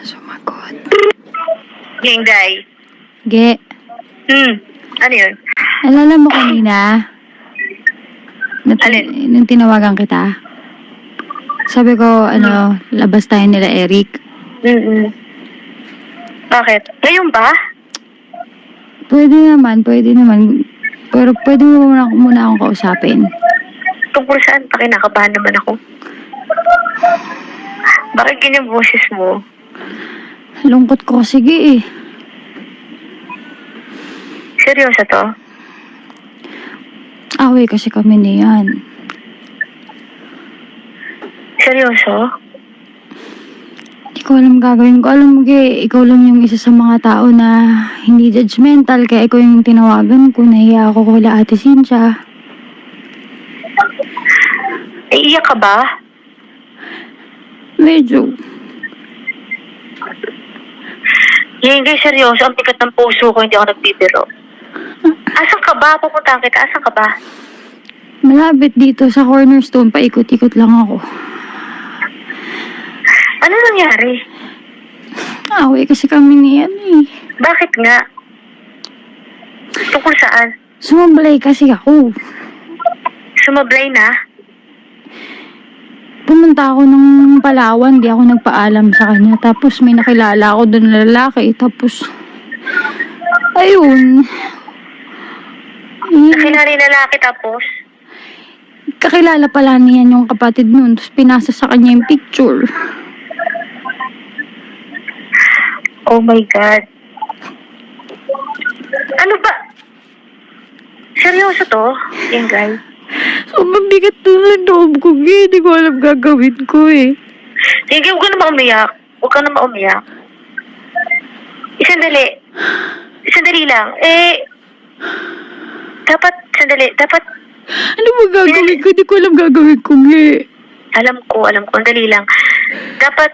Sumagot. Yenday. Ge, Ano yun? alala mo kanina? Alin? Nung tinawagan kita? Sabi ko, labas tayo nila Eric. Bakit? Ngayon ba? Pwede naman. Pero pwede mo muna akong kausapin. Tungkol saan? Pakinakabahan naman ako. Bakit ganyan boses mo? Lungkot ko, sige eh. Seryoso to? Away kasi kami niyan. Seryoso? Hindi ko alam gagawin ko. Alam mo, Ge, ikaw lang yung isa sa mga tao na hindi judgmental. Kaya ikaw yung tinawagan ko. Nahiya ako kila Ate Cynthia. Iiyak ka ba? Medyo. Hindi, seryoso. Ang bigat ng puso ko, hindi ako nagbibiro. Asan ka ba? Pupuntahan kita. Asan ka ba? Malapit dito sa Cornerstone. Paikot-ikot lang ako. Ano nangyari? Away kasi kami niyan eh. Bakit nga? Tungkol saan? Sumablay kasi ako. Sumablay na? Pumunta ako ng Palawan, di ako nagpaalam sa kanya. Tapos may nakilala ako doon na lalaki. Tapos, ayun. Nakilala yung lalaki tapos? Kakilala pala niyan yung kapatid nun. Tapos pinasa sa kanya yung picture. Oh my God. Ano ba? Seryoso to? Yung guy? So, mabigat na sa loob ko. Hindi ko alam gagawin ko eh. Sige, huwag ka na maumiyak. Huwag ka na maumiyak. Sandali lang. Dapat, Ano ba gagawin ko? Hindi ko alam gagawin ko alam ko, sandali lang. Dapat,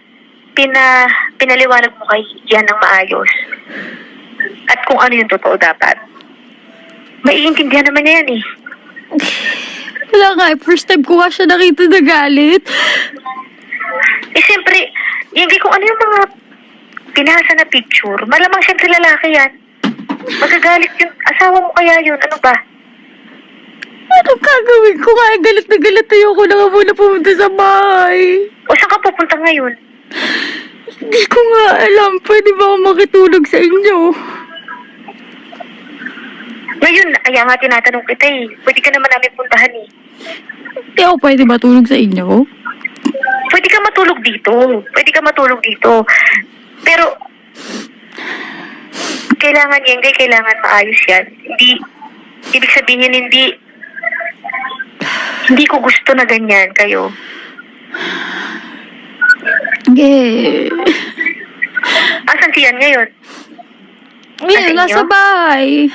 pinaliwanag mo kay yan ng maayos. At kung ano yung totoo dapat. Maiintindihan naman niya yan eh. Wala nga eh. First time ko nga siya nakita na galit. Siyempre, hindi kung ano yung mga pinasa na picture. Malamang siyempre lalaki yan. Magagalit yung asawa mo kaya yun. Ano ba? Ano gagawin ko nga? Galit na galit. Ayoko na nga muna pumunta sa bahay. O saan ka pupunta ngayon? Hindi ko nga alam. Pwede ba ako makitulog sa inyo? Ngayon, kaya nga tinatanong kita eh. Pwede ka naman namin puntahan eh. Hindi ako pwede matulog sa inyo? Pwede ka matulog dito. Pero, kailangan maayos yan. Ibig sabihin hindi ko gusto na ganyan kayo. Asan siyan ngayon? Ngayon, nasa bahay.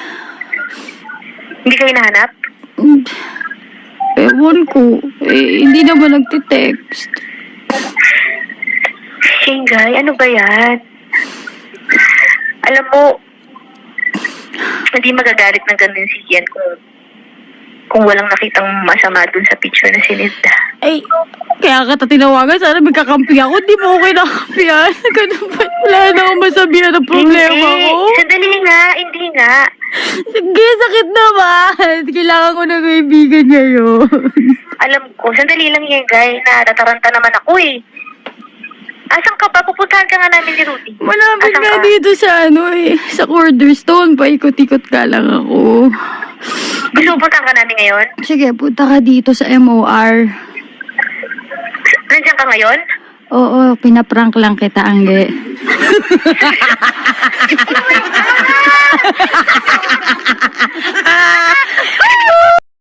Hindi kayo nahanap? Ewan ko. Hindi naman nagtitext. Shinggay, ano ba yan? Alam mo, hindi magagalit ng ganun si Ian kung walang nakitang masama dun sa picture na sinita. Ay, kaya kita tinawagan. Sana may kakampi ako. Di mo okay nakampihan. Ganun ba? Wala na akong masabihan ng problema ko. Sandali nga, hindi nga. Sige, sakit naman. Kailangan ko ng kaibigan ngayon. Alam ko, sandali lang yan, guy. Natataranta naman ako eh. Asan ka pa? Pupuntahan ka nga namin ni Rudy. Malapit nga dito sa sa Cornerstone. Paikot-ikot ka lang ako. Gusto mo puntahan ka namin ngayon? Sige, punta ka dito sa MOR. Nandiyan ka ngayon? Oo, pinaprank lang kita, Angge.